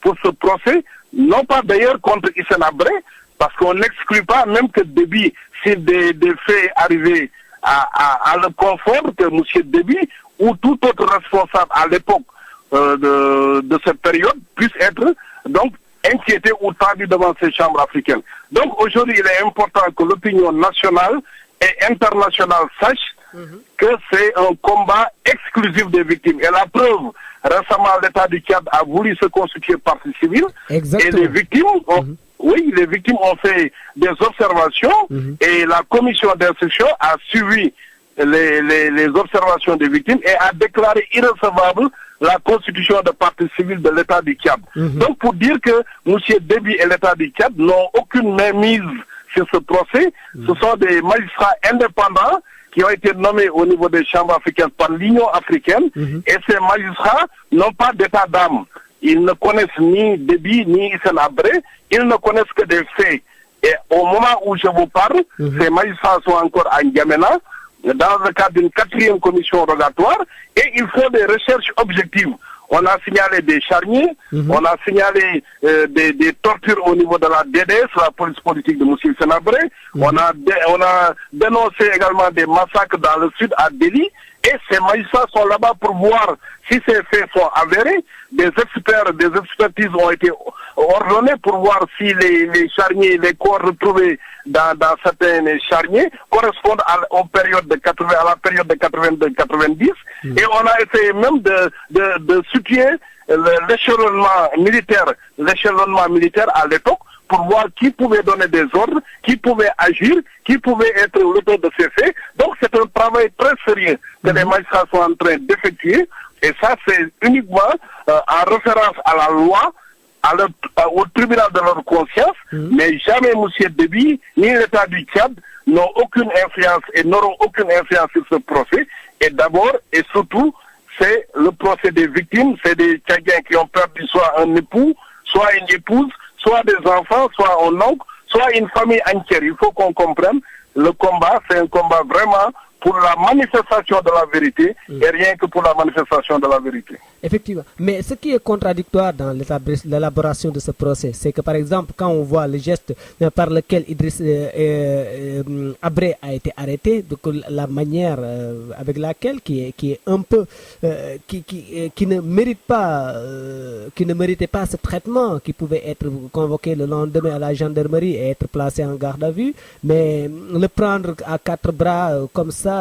pour ce procès, non pas d'ailleurs contre Hissène Habré, parce qu'on n'exclut pas même que Déby, si des faits arrivés à le confort, que M. Déby ou tout autre responsable à l'époque de cette période puisse être donc inquiété ou tendu devant ces chambres africaines. Donc aujourd'hui, il est important que l'opinion nationale et internationale sache que c'est un combat exclusif des victimes. Et la preuve, récemment, l'État du Tchad a voulu se constituer partie civile. Exactement. Et les victimes les victimes ont fait des observations et la commission d'instruction a suivi les observations des victimes et a déclaré irrecevable la constitution de partie civile de l'État du Tchad. Donc pour dire que M. Déby et l'État du Tchad n'ont aucune mainmise sur ce procès, ce sont des magistrats indépendants qui ont été nommés au niveau des chambres africaines par l'Union africaine et ces magistrats n'ont pas d'état d'âme. Ils ne connaissent ni Déby ni Hissène Habré, ils ne connaissent que des faits. Et au moment où je vous parle, ces magistrats sont encore à N'Djamena, dans le cadre d'une 4e commission rogatoire, et ils font des recherches objectives. On a signalé des charniers, on a signalé des tortures au niveau de la DDS, la police politique de M. Hissène Habré, on a dénoncé également des massacres dans le sud à Delhi, et ces magistrats sont là-bas pour voir si ces faits sont avérés. Des expertises ont été ordonnées pour voir si les charniers, les corps retrouvés dans certains charniers correspondent à la période de 82-90. Et on a essayé même de situer l'échelonnement militaire à l'époque pour voir qui pouvait donner des ordres, qui pouvait agir, qui pouvait être l'auteur de ces faits. Donc c'est un travail très sérieux que les magistrats sont en train d'effectuer. Et ça, c'est uniquement en référence à la loi, au tribunal de leur conscience, mais jamais M. Déby ni l'État du Tchad n'ont aucune influence et n'auront aucune influence sur ce procès. Et d'abord et surtout, c'est le procès des victimes, c'est des Tchadiens qui ont perdu soit un époux, soit une épouse, soit des enfants, soit un oncle, soit une famille entière. Il faut qu'on comprenne, le combat, c'est un combat vraiment pour la manifestation de la vérité et rien que pour la manifestation de la vérité. Effectivement. Mais ce qui est contradictoire dans l'élaboration de ce procès, c'est que par exemple, quand on voit le geste par lequel Idriss Habré a été arrêté, donc la manière avec laquelle qui est un peu qui ne méritait pas ce traitement, qui pouvait être convoqué le lendemain à la gendarmerie et être placé en garde à vue, mais le prendre à quatre bras comme ça,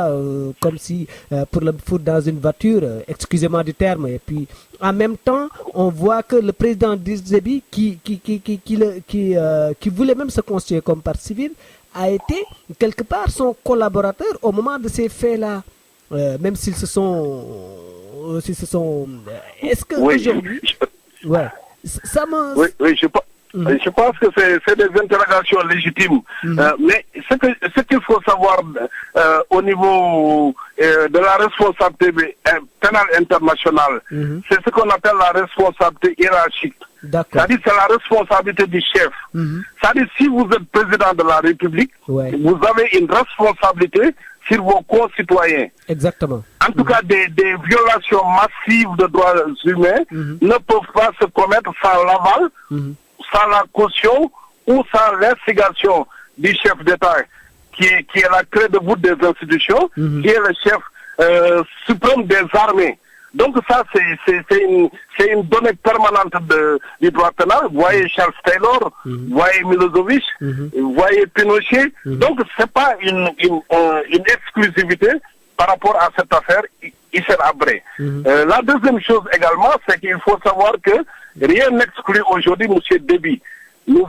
comme si pour le foutre dans une voiture, excusez-moi du terme, et puis en même temps on voit que le président Déby qui voulait même se constituer comme partie civile a été quelque part son collaborateur au moment de ces faits-là, même s'ils se sont est-ce que aujourd'hui ça me je pense que c'est des interrogations légitimes, mais ce qu'il faut savoir au niveau de la responsabilité pénale internationale, c'est ce qu'on appelle la responsabilité hiérarchique. C'est-à-dire c'est la responsabilité du chef. C'est-à-dire si vous êtes président de la République, vous avez une responsabilité sur vos concitoyens. Exactement. En tout cas, des violations massives de droits humains ne peuvent pas se commettre sans l'aval, sans la caution ou sans l'instigation du chef d'État qui est la clé de voûte des institutions, qui est le chef suprême des armées. Donc ça, c'est une donnée permanente du droit pénal. Vous voyez Charles Taylor, vous voyez Milosevic, vous voyez Pinochet. Donc c'est pas une exclusivité par rapport à cette affaire Hissène Habré. La deuxième chose également, c'est qu'il faut savoir que rien n'exclut aujourd'hui M. Déby. Il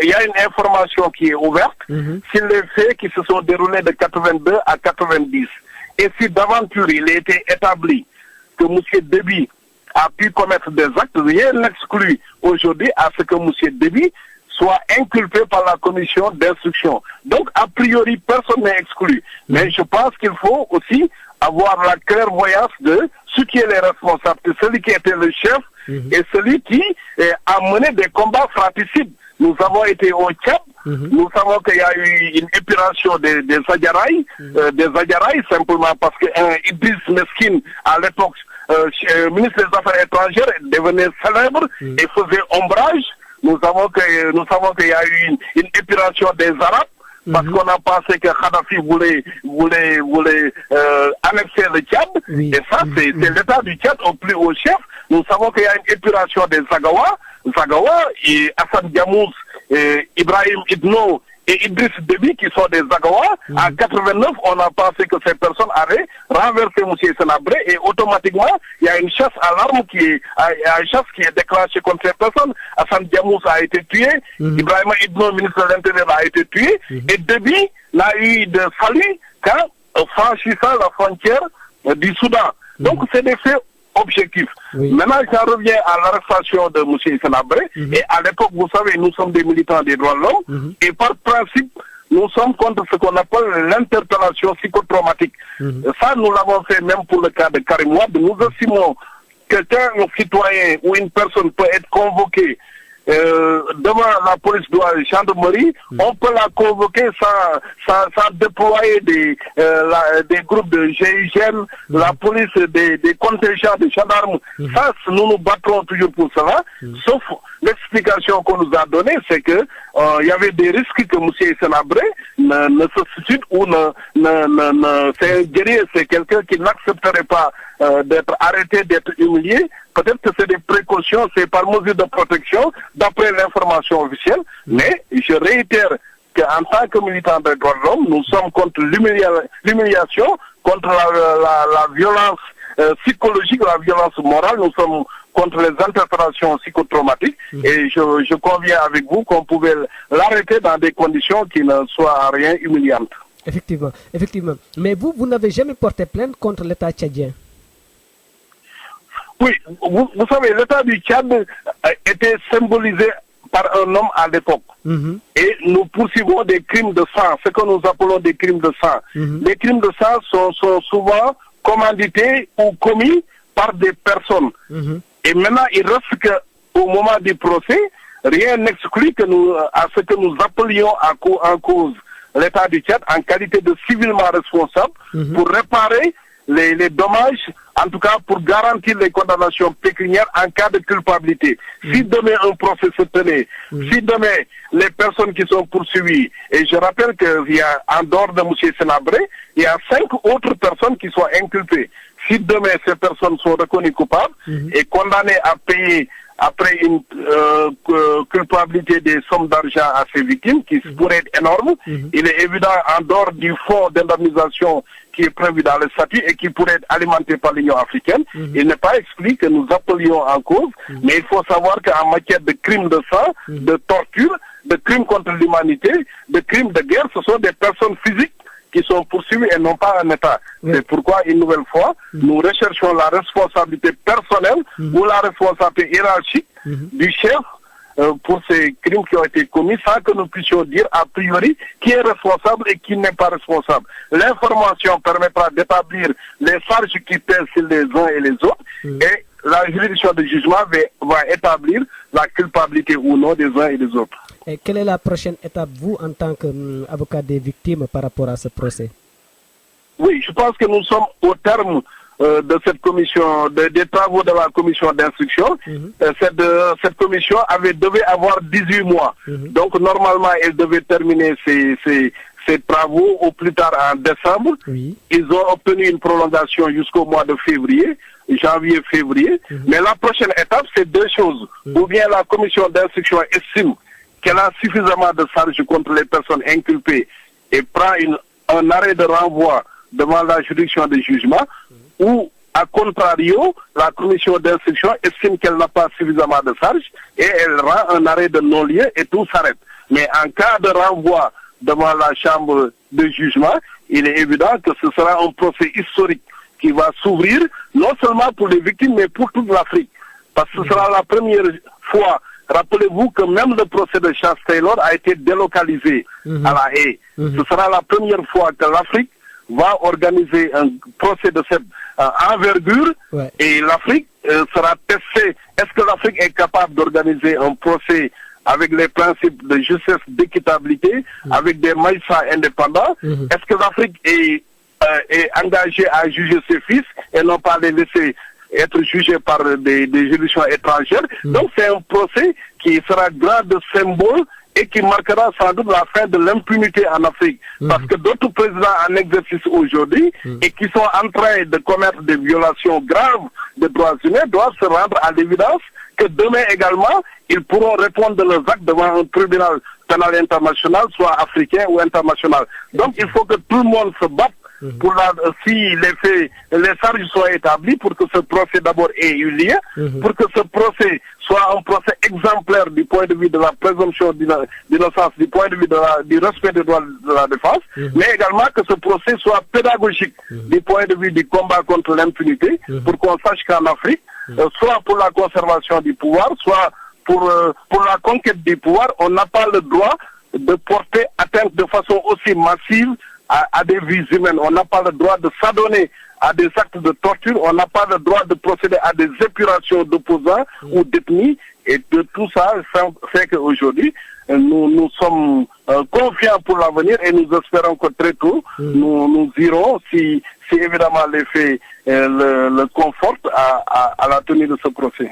y a une information qui est ouverte sur les faits qui se sont déroulés de 82 à 90. Et si d'aventure il a été établi que M. Déby a pu commettre des actes, rien n'exclut aujourd'hui à ce que M. Déby soit inculpé par la commission d'instruction. Donc, a priori, personne n'est exclu. Mais je pense qu'il faut aussi avoir la clairvoyance de ce qui est les responsables, celui qui était le chef et celui qui a mené des combats fratricides. Nous avons été au Tchad, nous savons qu'il y a eu une épuration des Adjaraï, simplement parce que Idriss Meskin, à l'époque, ministre des Affaires étrangères, devenait célèbre et faisait ombrage. Nous savons qu'il y a eu une épuration des Arabes, parce qu'on a pensé que Kadhafi voulait annexer le Tchad, et ça, c'est l'état du Tchad au plus haut chef. Nous savons qu'il y a une épuration des Zagawa, et Hassan Diamous, Ibrahim Idno et Idriss Déby qui sont des Zagawa. En 89, on a pensé que ces personnes allaient renverser M. Senabré et automatiquement, il y a une chasse à l'arme qui est déclenchée contre ces personnes. Hassan Diamous a été tué, Ibrahim Idno, ministre de l'Intérieur, a été tué, et Déby n'a eu de salut qu'en franchissant la frontière du Soudan. Donc c'est des faits objectif. Maintenant, j'en reviens à l'arrestation de M. Senabré. Et à l'époque, vous savez, nous sommes des militants des droits de l'homme. Et par principe, nous sommes contre ce qu'on appelle l'interpellation psychotraumatique. Ça, nous l'avons fait même pour le cas de Karim Wade. Nous estimons que quand un citoyen ou une personne peut être convoquée devant la police de la gendarmerie, on peut la convoquer sans déployer des groupes de GIGN, la police, des contingents de gendarmes. Ça, nous nous battrons toujours pour cela, sauf l'explication qu'on nous a donnée, c'est que il y avait des risques que M. Senabré ne se suicide ou c'est un guerrier, c'est quelqu'un qui n'accepterait pas d'être arrêté, d'être humilié. Peut-être que c'est des précautions, c'est par mesure de protection, d'après l'information officielle, mais je réitère qu'en tant que militants des droits de l'homme, nous sommes contre l'humiliation, contre la violence psychologique, la violence morale, nous sommes contre les interpellations psychotraumatiques, et je conviens avec vous qu'on pouvait l'arrêter dans des conditions qui ne soient rien humiliantes. Effectivement. Mais vous n'avez jamais porté plainte contre l'État tchadien? Oui, vous savez, l'État du Tchad était symbolisé par un homme à l'époque. Et nous poursuivons des crimes de sang, ce que nous appelons des crimes de sang. Les crimes de sang sont souvent commandités ou commis par des personnes. Et maintenant, il reste qu'au moment du procès, rien n'exclut à ce que nous appelions en cause l'État du Tchad en qualité de civilement responsable pour réparer les dommages, en tout cas pour garantir les condamnations pécuniaires en cas de culpabilité. Si demain un procès se tenait, si demain les personnes qui sont poursuivies, et je rappelle qu'il y a en dehors de M. Senabré, il y a 5 autres personnes qui sont inculpées. Si demain ces personnes sont reconnues coupables et condamnées à payer après une culpabilité des sommes d'argent à ces victimes, qui pourrait être énorme, il est évident, en dehors du fonds d'indemnisation qui est prévu dans le statut et qui pourrait être alimenté par l'Union africaine, il n'est pas expliqué que nous appelions en cause, mais il faut savoir qu'en matière de crimes de sang, de torture, de crimes contre l'humanité, de crimes de guerre, ce sont des personnes physiques qui sont poursuivis et non pas un État. C'est pourquoi, une nouvelle fois, nous recherchons la responsabilité personnelle ou la responsabilité hiérarchique du chef pour ces crimes qui ont été commis, sans que nous puissions dire a priori qui est responsable et qui n'est pas responsable. L'information permettra d'établir les charges qui pèsent sur les uns et les autres, et la juridiction de jugement va établir la culpabilité ou non des uns et des autres. Et quelle est la prochaine étape, vous, en tant qu'avocat des victimes, par rapport à ce procès? Oui, je pense que nous sommes au terme de cette commission, des travaux de la commission d'instruction. Cette commission devait avoir 18 mois. Donc, normalement, elle devait terminer ses travaux au plus tard en décembre. Ils ont obtenu une prolongation jusqu'au mois de février, janvier-février. Mais la prochaine étape, c'est 2 choses. Ou bien la commission d'instruction estime qu'elle a suffisamment de charges contre les personnes inculpées et prend un arrêt de renvoi devant la juridiction de jugement, ou, à contrario, la commission d'instruction estime qu'elle n'a pas suffisamment de charges et elle rend un arrêt de non-lieu et tout s'arrête. Mais en cas de renvoi devant la chambre de jugement, il est évident que ce sera un procès historique qui va s'ouvrir, non seulement pour les victimes, mais pour toute l'Afrique. Parce que ce sera la première fois. Rappelez-vous que même le procès de Charles Taylor a été délocalisé à La Haye. Ce sera la première fois que l'Afrique va organiser un procès de cette envergure et l'Afrique sera testée. Est-ce que l'Afrique est capable d'organiser un procès avec les principes de justice, d'équitabilité, avec des magistrats indépendants? Est-ce que l'Afrique est engagée à juger ses fils et non pas les laisser être jugés par des juridictions étrangères? Donc c'est un procès qui sera grand de symbole et qui marquera sans doute la fin de l'impunité en Afrique. Parce que d'autres présidents en exercice aujourd'hui et qui sont en train de commettre des violations graves des droits humains doivent se rendre à l'évidence que demain également, ils pourront répondre de leurs actes devant un tribunal pénal international, soit africain ou international. Donc il faut que tout le monde se batte pour si les charges soient établies, pour que ce procès d'abord ait eu lieu, pour que ce procès soit un procès exemplaire du point de vue de la présomption d'innocence, du point de vue du respect des droits de la défense, mais également que ce procès soit pédagogique du point de vue du combat contre l'impunité, pour qu'on sache qu'en Afrique, soit pour la conservation du pouvoir, soit pour la conquête du pouvoir, on n'a pas le droit de porter atteinte de façon aussi massive à des vies humaines. On n'a pas le droit de s'adonner à des actes de torture, on n'a pas le droit de procéder à des épurations d'opposants ou d'ethnies, et de tout ça fait qu'aujourd'hui, nous sommes confiants pour l'avenir et nous espérons que très tôt, nous irons, si évidemment les faits le confortent, à la tenue de ce procès.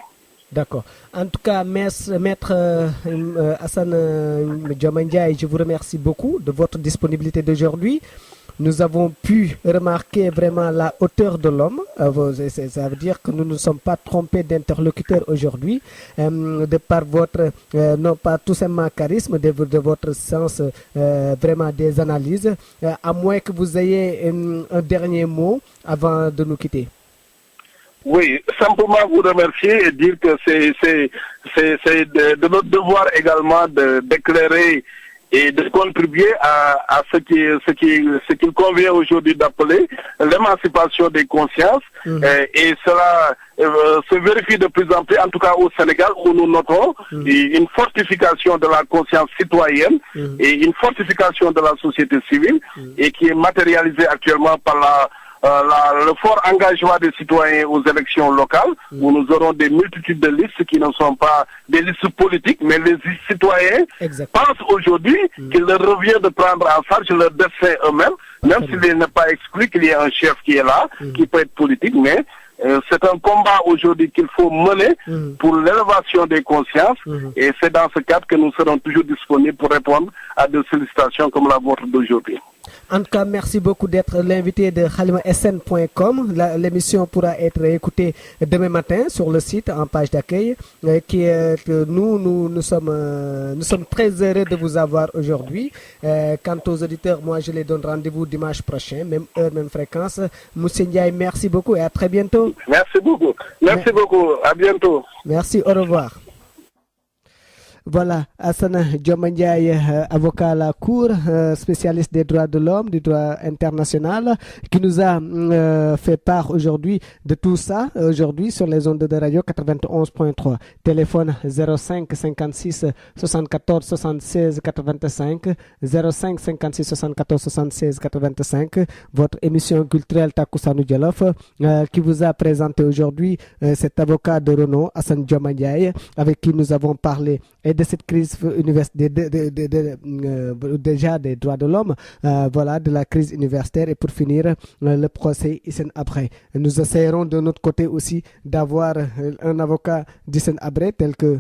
D'accord. En tout cas, maître Hassan Diomandjaye, je vous remercie beaucoup de votre disponibilité d'aujourd'hui. Nous avons pu remarquer vraiment la hauteur de l'homme. Ça veut dire que nous ne sommes pas trompés d'interlocuteur aujourd'hui, de par votre, non pas tout simplement charisme, de votre sens vraiment des analyses, à moins que vous ayez un dernier mot avant de nous quitter. Oui, simplement vous remercier et dire que c'est de notre devoir également d'éclairer et de contribuer à ce qu'il convient aujourd'hui d'appeler l'émancipation des consciences. Et cela se vérifie de plus en plus, en tout cas au Sénégal, où nous notons une fortification de la conscience citoyenne et une fortification de la société civile, et qui est matérialisée actuellement par le fort engagement des citoyens aux élections locales, où nous aurons des multitudes de listes qui ne sont pas des listes politiques, mais les citoyens pensent aujourd'hui qu'il leur revient de prendre en charge leur destin eux-mêmes, même s'il n'est pas exclu qu'il y ait un chef qui est là, qui peut être politique, mais c'est un combat aujourd'hui qu'il faut mener pour l'élévation des consciences, et c'est dans ce cadre que nous serons toujours disponibles pour répondre à des sollicitations comme la vôtre d'aujourd'hui. En tout cas, merci beaucoup d'être l'invité de halimasn.com. L'émission pourra être écoutée demain matin sur le site en page d'accueil. Nous sommes très heureux de vous avoir aujourd'hui. Quant aux auditeurs, moi je les donne rendez-vous dimanche prochain, même heure, même fréquence. Moussa Ndiaye, merci beaucoup et à très bientôt. Merci beaucoup. Merci beaucoup. À bientôt. Merci, au revoir. Voilà, Hassan Diomandjaye, avocat à la Cour, spécialiste des droits de l'homme, du droit international, qui nous a fait part aujourd'hui de tout ça, aujourd'hui sur les ondes de radio 91.3. Téléphone 05 56 74 76 85, 05 56 74 76 85. Votre émission culturelle Takusanu Jolof, qui vous a présenté aujourd'hui cet avocat de renom, Hassan Diomandjaye, avec qui nous avons parlé et de cette crise déjà des droits de l'homme, voilà, de la crise universitaire, et pour finir le procès Hissène Habré. Nous essayerons de notre côté aussi d'avoir un avocat d'Hissène Habré tel que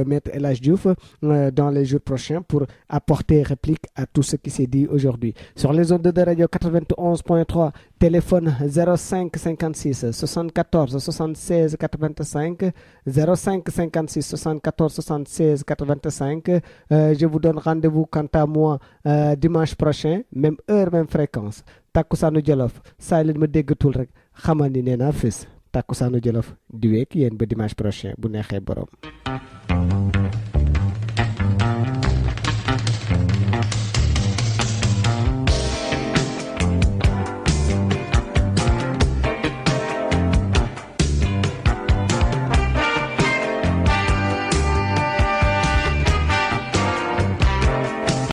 Maître El Hadj Diouf dans les jours prochains pour apporter réplique à tout ce qui s'est dit aujourd'hui. Sur les ondes de radio 91.3, téléphone 05 56 74 76 85, 05 56 74 76 85. Je vous donne rendez-vous quant à moi dimanche prochain, même heure, même fréquence. Takusanu Jolof, saa leen ma déggatul rek xamal ni nee naa fës. Takusanu Jolof di wéek yéen ba dimanche prochain bu neexee borom.